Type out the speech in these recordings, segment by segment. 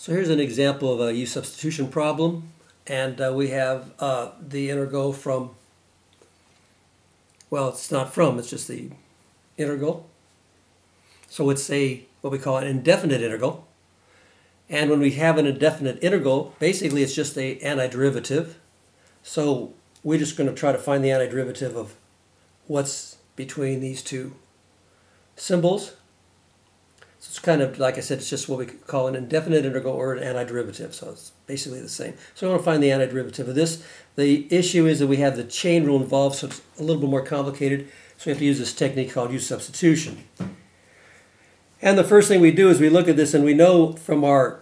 So here's an example of a U-substitution problem, and we have the integral from, well, it's not from, it's just the integral. So it's what we call an indefinite integral. And when we have an indefinite integral, basically it's just an antiderivative. So we're just going to try to find the antiderivative of what's between these two symbols. So it's kind of, like I said, it's just what we call an indefinite integral or an antiderivative. So it's basically the same. So we want to find the antiderivative of this. The issue is that we have the chain rule involved, so it's a little bit more complicated. So we have to use this technique called U-substitution. And the first thing we do is we look at this, and we know from our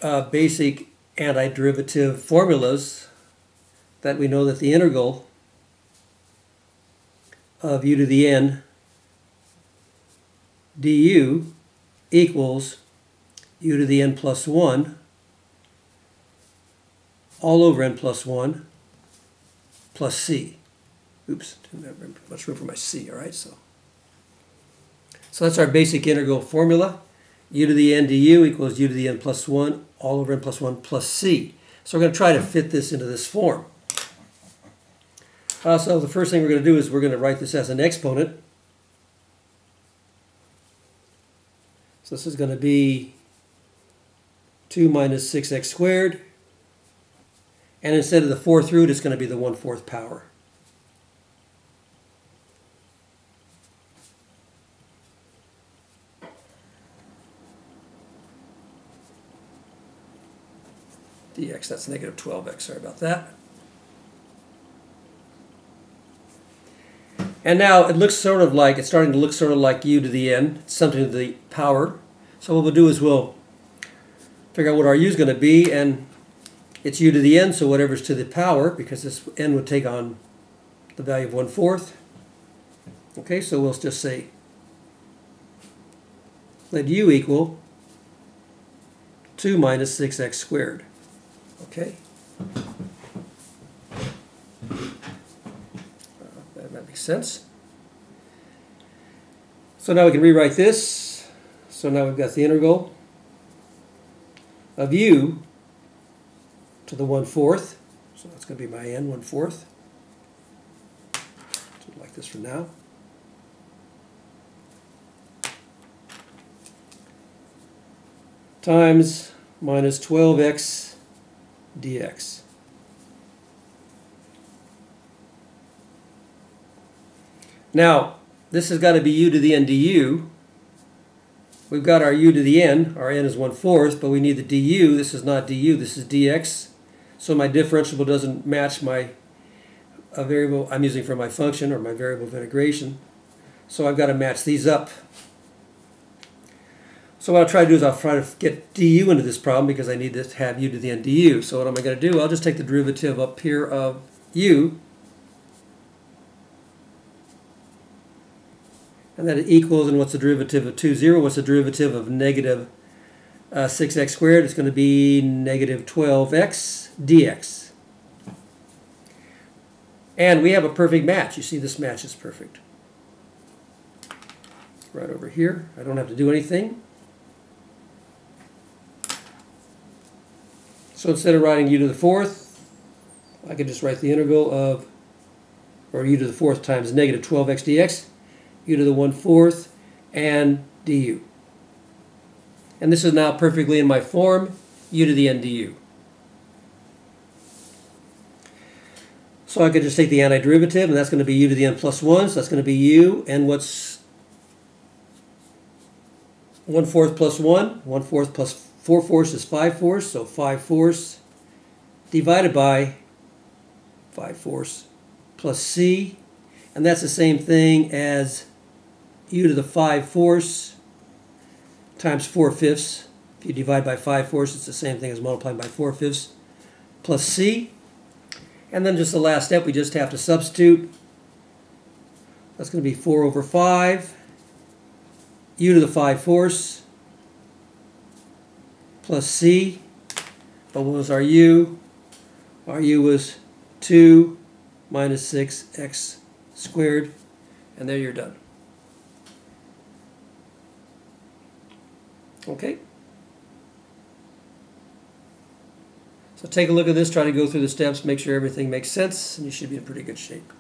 basic antiderivative formulas that we know that the integral of u to the n du equals u to the n plus 1 all over n plus 1 plus c. Oops, didn't have much room for my c, all right? So that's our basic integral formula. U to the n du equals u to the n plus 1 all over n plus 1 plus c. So we're going to try to fit this into this form. So the first thing we're going to do is we're going to write this as an exponent. So this is going to be 2 minus 6x squared. And instead of the fourth root, it's going to be the 1/4 power. dx, that's negative 12x, sorry about that. And now it looks sort of like, it's starting to look sort of like u to the n, something to the power. So what we'll do is we'll figure out what our u is going to be, and it's u to the n, so whatever's to the power, because this n would take on the value of 1/4. Okay, so we'll just say, let u equal 2 minus 6x squared. Okay. That makes sense. So now we can rewrite this. So now we've got the integral of u to the 1/4. So that's going to be my n, 1/4. So like this for now. Times minus 12x dx. Now, this has got to be u to the n du. We've got our u to the n. Our n is 1/4, but we need the du. This is not du, this is dx. So my differentiable doesn't match my variable I'm using for my function, or my variable of integration. So I've got to match these up. So what I'll try to do is I'll try to get du into this problem, because I need to have u to the n du. So what am I going to do? I'll just take the derivative up here of u, and that it equals, and what's the derivative of 2, 0? What's the derivative of negative 6x squared? It's going to be negative 12x dx. And we have a perfect match. You see, this match is perfect. Right over here. I don't have to do anything. So instead of writing u to the 4th, I could just write the integral of, or u to the 4th times negative 12x dx, u to the 1/4, and du. And this is now perfectly in my form, u to the n du. So I could just take the antiderivative, and that's going to be u to the n plus 1, so that's going to be u, and what's 1/4 plus 1? 1/4 plus 4/4 is 5/4, so 5/4 divided by 5/4 plus c, and that's the same thing as u to the 5/4 times 4/5. If you divide by 5/4, it's the same thing as multiplying by 4/5 plus c. And then just the last step, we just have to substitute. That's going to be 4 over 5, u to the 5/4 plus c. But what was our u? Our u was 2 minus 6x squared. And there you're done. Okay. So take a look at this, try to go through the steps, make sure everything makes sense, and you should be in pretty good shape.